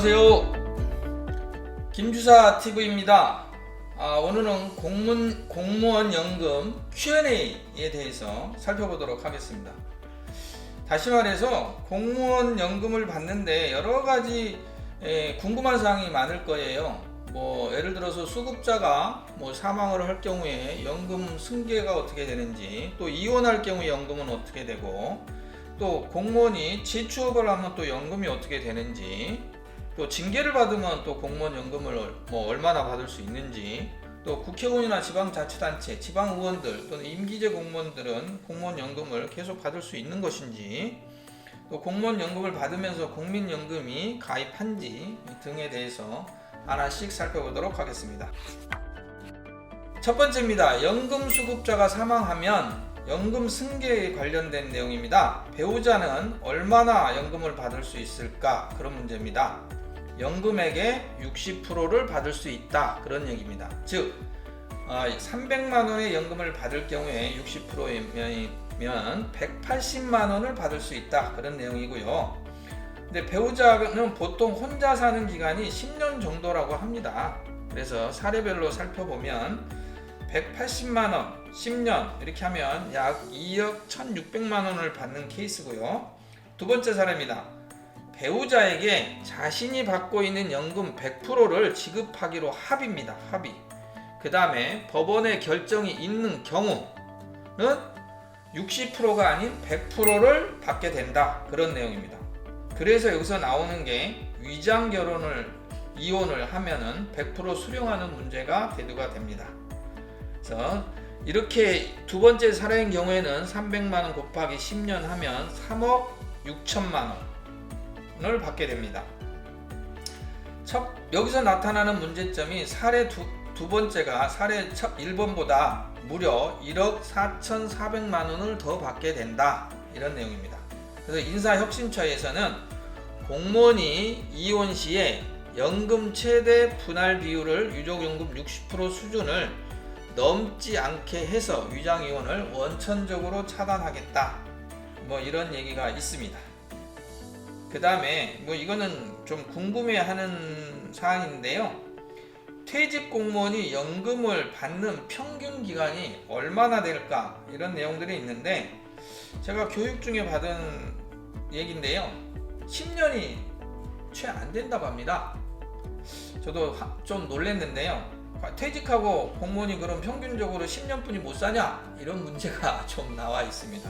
안녕하세요. 김주사 TV입니다. 오늘은 공무원 연금 Q&A에 대해서 살펴보도록 하겠습니다. 다시 말해서 공무원 연금을 받는데 여러 가지 궁금한 사항이 많을 거예요. 예를 들어서 수급자가 사망을 할 경우에 연금 승계가 어떻게 되는지, 또 이혼할 경우 연금은 어떻게 되고, 또 공무원이 재취업을 하면 또 연금이 어떻게 되는지, 또 징계를 받으면 또 공무원 연금을 얼마나 받을 수 있는지, 또 국회의원이나 지방자치단체, 지방의원들 또는 임기제 공무원들은 공무원 연금을 계속 받을 수 있는 것인지, 또 공무원 연금을 받으면서 국민연금이 가입한지 등에 대해서 하나씩 살펴보도록 하겠습니다. 첫 번째입니다. 연금 수급자가 사망하면 연금 승계에 관련된 내용입니다. 배우자는 얼마나 연금을 받을 수 있을까? 그런 문제입니다. 연금액의 60%를 받을 수 있다, 그런 얘기입니다. 즉 300만원의 연금을 받을 경우에 60%면 180만원을 받을 수 있다, 그런 내용이고요. 근데 배우자는 보통 혼자 사는 기간이 10년 정도라고 합니다. 그래서 사례별로 살펴보면 180만원, 10년 이렇게 하면 약 2억 1600만원을 받는 케이스고요. 두 번째 사례입니다. 배우자에게 자신이 받고 있는 연금 100%를 지급하기로 합의입니다. 합의. 그 다음에 법원의 결정이 있는 경우는 60%가 아닌 100%를 받게 된다, 그런 내용입니다. 그래서 여기서 나오는 게 위장 결혼을 이혼을 하면은 100% 수령하는 문제가 대두가 됩니다. 그래서 이렇게 두 번째 사례인 경우에는 300만원 곱하기 10년 하면 3억 6천만원을 받게 됩니다. 여기서 나타나는 문제점이 사례 두 번째가 사례 첫 1번보다 무려 1억 4,400만원을 더 받게 된다, 이런 내용입니다. 그래서 인사혁신처에서는 공무원이 이혼 시에 연금 최대 분할 비율을 유족연금 60% 수준을 넘지 않게 해서 위장이혼을 원천적으로 차단하겠다, 이런 얘기가 있습니다. 그 다음에 이거는 좀 궁금해하는 사항인데요. 퇴직 공무원이 연금을 받는 평균 기간이 얼마나 될까, 이런 내용들이 있는데, 제가 교육 중에 받은 얘기인데요. 10년이 채 안 된다고 합니다. 저도 좀 놀랐는데요. 퇴직하고 공무원이 그럼 평균적으로 10년뿐이 못 사냐? 이런 문제가 좀 나와 있습니다.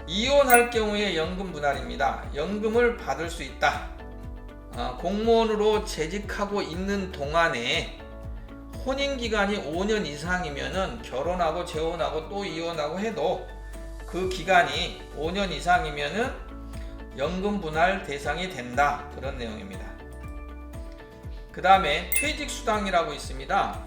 이혼할 경우에 연금 분할입니다. 연금을 받을 수 있다. 공무원으로 재직하고 있는 동안에 혼인기간이 5년 이상이면은 결혼하고 재혼하고 또 이혼하고 해도 그 기간이 5년 이상이면은 연금 분할 대상이 된다, 그런 내용입니다. 그 다음에 퇴직수당이라고 있습니다.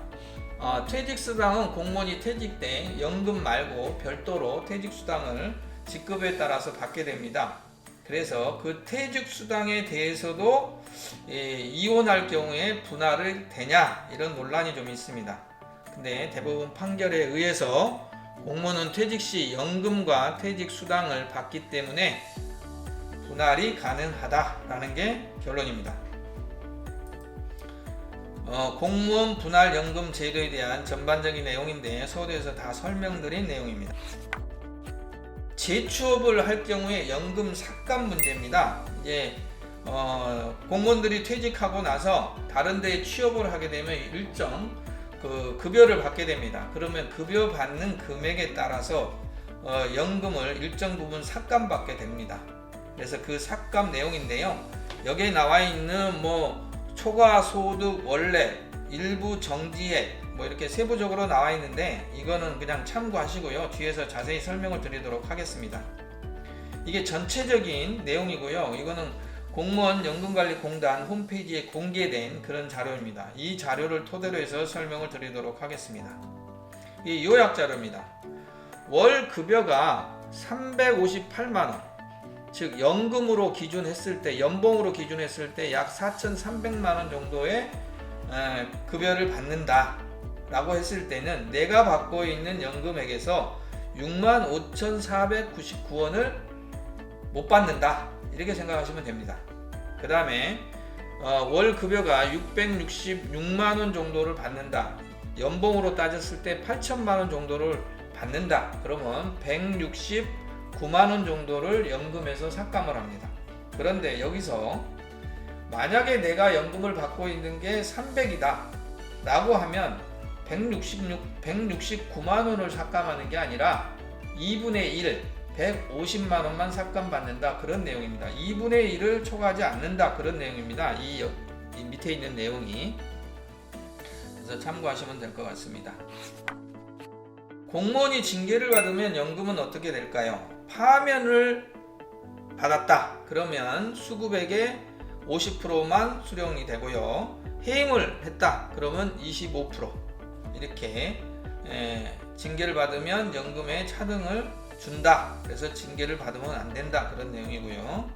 퇴직수당은 공무원이 퇴직 때 연금 말고 별도로 퇴직수당을 직급에 따라서 받게 됩니다. 그래서 그 퇴직수당에 대해서도 이혼할 경우에 분할을 되냐, 이런 논란이 좀 있습니다. 근데 대부분 판결에 의해서 공무원은 퇴직 시 연금과 퇴직수당을 받기 때문에 분할이 가능하다라는 게 결론입니다. 공무원 분할 연금 제도에 대한 전반적인 내용인데 서두에서 다 설명드린 내용입니다. 재취업을 할 경우에 연금 삭감 문제입니다. 이제 공무원들이 퇴직하고 나서 다른 데에 취업을 하게 되면 일정 급여를 받게 됩니다. 그러면 급여 받는 금액에 따라서 연금을 일정 부분 삭감받게 됩니다. 그래서 그 삭감 내용인데요. 여기에 나와 있는 초과소득 원래, 일부 정지액 이렇게 세부적으로 나와 있는데 이거는 그냥 참고하시고요. 뒤에서 자세히 설명을 드리도록 하겠습니다. 이게 전체적인 내용이고요. 이거는 공무원 연금관리공단 홈페이지에 공개된 그런 자료입니다. 이 자료를 토대로 해서 설명을 드리도록 하겠습니다. 이 요약 자료입니다. 월 급여가 358만원, 즉 연금으로 기준했을 때, 연봉으로 기준했을 때 약 4,300만원 정도의 급여를 받는다 라고 했을 때는 내가 받고 있는 연금액에서 65,499원을 못 받는다, 이렇게 생각하시면 됩니다. 그 다음에 월 급여가 666만 원 정도를 받는다. 연봉으로 따졌을 때 8천만 원 정도를 받는다. 그러면 169만 원 정도를 연금에서 삭감을 합니다. 그런데 여기서 만약에 내가 연금을 받고 있는 게 300이다 라고 하면 169만 원을 삭감하는 게 아니라 2분의 1, 150만 원만 삭감받는다. 그런 내용입니다. 2분의 1을 초과하지 않는다. 그런 내용입니다. 이 밑에 있는 내용이. 그래서 참고하시면 될 것 같습니다. 공무원이 징계를 받으면 연금은 어떻게 될까요? 파면을 받았다. 그러면 수급액의 50%만 수령이 되고요. 해임을 했다. 그러면 25% 이렇게 징계를 받으면 연금에 차등을 준다. 그래서 징계를 받으면 안 된다. 그런 내용이고요.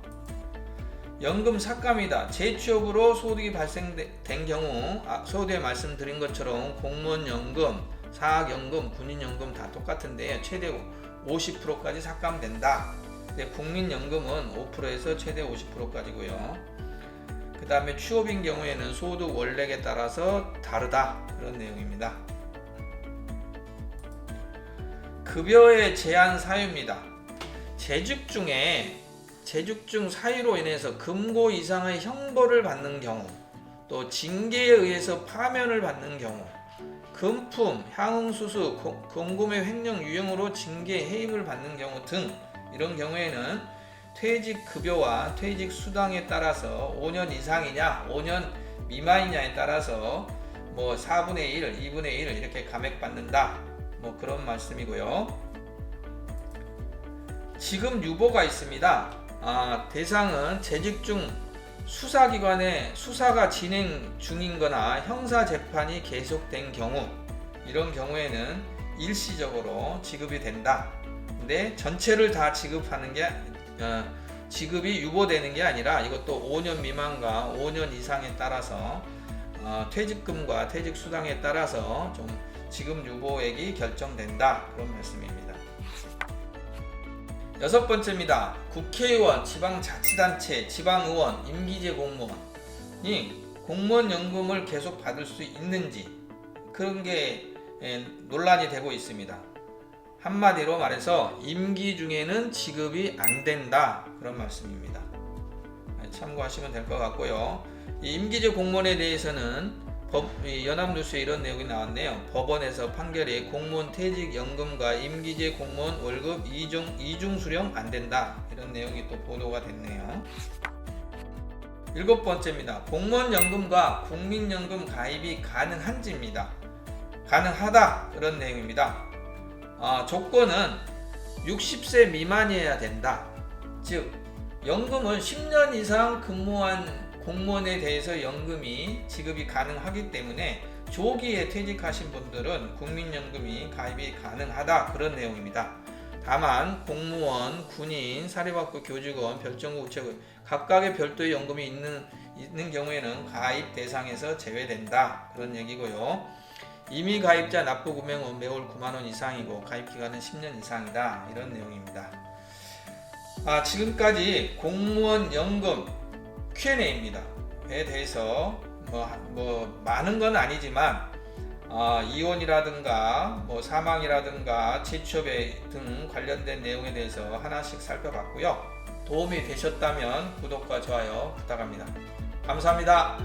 연금 삭감이다. 재취업으로 소득이 발생된 경우 서두에 말씀드린 것처럼 공무원 연금, 사학연금, 군인연금 다 똑같은데 최대 50%까지 삭감된다. 국민연금은 5%에서 최대 50%까지고요. 그 다음에 취업인 경우에는 소득 원액에 따라서 다르다. 그런 내용입니다. 급여의 제한 사유입니다. 재직 중 사유로 인해서 금고 이상의 형벌을 받는 경우, 또 징계에 의해서 파면을 받는 경우, 금품, 향응수수, 공금의 횡령 유형으로 징계 해임을 받는 경우 등 이런 경우에는 퇴직 급여와 퇴직 수당에 따라서 5년 이상이냐 5년 미만이냐에 따라서 4분의 1, 2분의 1 이렇게 감액받는다. 그런 말씀이고요. 지금 유보가 있습니다. 대상은 재직 중 수사기관에 수사가 진행 중인 거나 형사재판이 계속된 경우, 이런 경우에는 일시적으로 지급이 된다. 근데 전체를 다 지급하는 게 지급이 유보되는 게 아니라 이것도 5년 미만과 5년 이상에 따라서 퇴직금과 퇴직수당에 따라서 좀 지급 유보액이 결정된다. 그런 말씀입니다. 6번째입니다. 국회의원, 지방자치단체, 지방의원, 임기제 공무원이 공무원연금을 계속 받을 수 있는지 그런 게 논란이 되고 있습니다. 한마디로 말해서 임기 중에는 지급이 안 된다. 그런 말씀입니다. 참고하시면 될 것 같고요. 이 임기제 공무원에 대해서는 연합뉴스에 이런 내용이 나왔네요. 법원에서 판결이 공무원 퇴직연금과 임기제 공무원 월급 이중 수령 안 된다. 이런 내용이 또 보도가 됐네요. 7번째입니다. 공무원연금과 국민연금 가입이 가능한지입니다. 가능하다. 그런 내용입니다. 조건은 60세 미만이어야 된다. 즉 연금은 10년 이상 근무한 공무원에 대해서 연금이 지급이 가능하기 때문에 조기에 퇴직하신 분들은 국민연금이 가입이 가능하다. 그런 내용입니다. 다만 공무원, 군인, 사립학교 교직원, 별정부 우체국 각각의 별도의 연금이 있는 경우에는 가입 대상에서 제외된다. 그런 얘기고요. 이미 가입자 납부 금액은 매월 9만원 이상이고 가입 기간은 10년 이상이다. 이런 내용입니다. 지금까지 공무원 연금 Q&A입니다. 에 대해서 많은 건 아니지만 이혼이라든가 사망이라든가 재취업 등 관련된 내용에 대해서 하나씩 살펴봤고요. 도움이 되셨다면 구독과 좋아요 부탁합니다. 감사합니다.